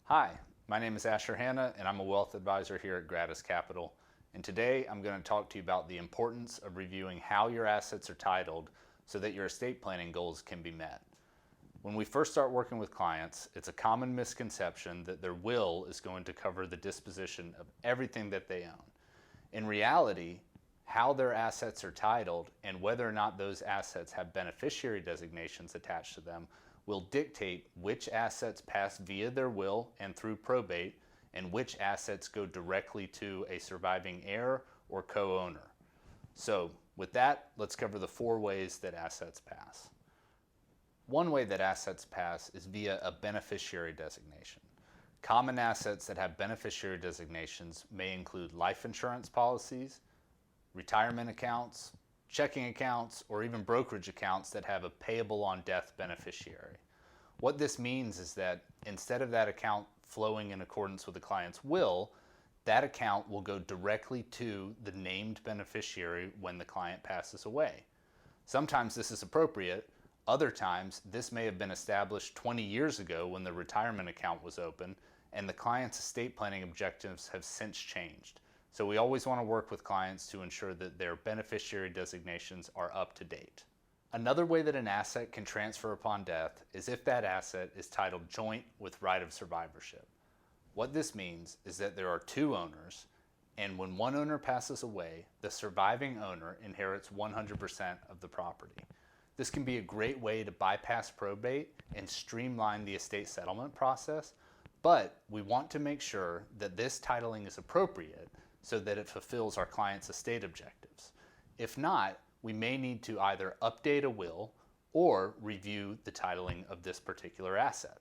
Hi, my name is Asher Hanna and I'm a wealth advisor here at Gratus Capital. And today I'm going to talk to you about the importance of reviewing how your assets are titled so that your estate planning goals can be met. When we first start working with clients, it's a common misconception that their will is going to cover the disposition of everything that they own. In reality, how their assets are titled and whether or not those assets have beneficiary designations attached to them will dictate which assets pass via their will and through probate and which assets go directly to a surviving heir or co-owner. So with that, let's cover the 4 ways that assets pass. One way that assets pass is via a beneficiary designation. Common assets that have beneficiary designations may include life insurance policies, retirement accounts, checking accounts, or even brokerage accounts that have a payable on death beneficiary. What this means is that instead of that account flowing in accordance with the client's will, that account will go directly to the named beneficiary when the client passes away. Sometimes this is appropriate. Other times, this may have been established 20 years ago when the retirement account was open, and the client's estate planning objectives have since changed. So we always want to work with clients to ensure that their beneficiary designations are up to date. Another way that an asset can transfer upon death is if that asset is titled joint with right of survivorship. What this means is that there are 2 owners, and when one owner passes away, the surviving owner inherits 100% of the property. This can be a great way to bypass probate and streamline the estate settlement process, but we want to make sure that this titling is appropriate so that it fulfills our client's estate objectives. If not, we may need to either update a will or review the titling of this particular asset.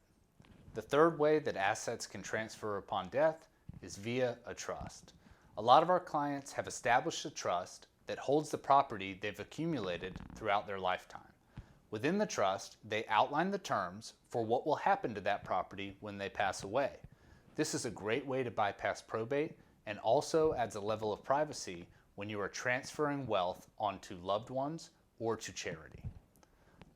The third way that assets can transfer upon death is via a trust. A lot of our clients have established a trust that holds the property they've accumulated throughout their lifetime. Within the trust, they outline the terms for what will happen to that property when they pass away. This is a great way to bypass probate and also adds a level of privacy when you are transferring wealth onto loved ones or to charity.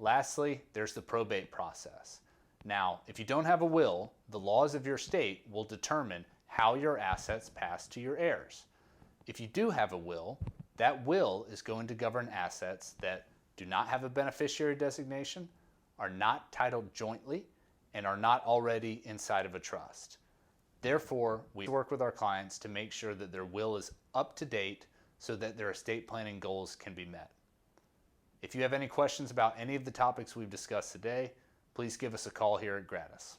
Lastly, there's the probate process. Now, if you don't have a will, the laws of your state will determine how your assets pass to your heirs. If you do have a will, that will is going to govern assets that do not have a beneficiary designation, are not titled jointly, and are not already inside of a trust. Therefore, we work with our clients to make sure that their will is up to date so that their estate planning goals can be met. If you have any questions about any of the topics we've discussed today, please give us a call here at Gratus.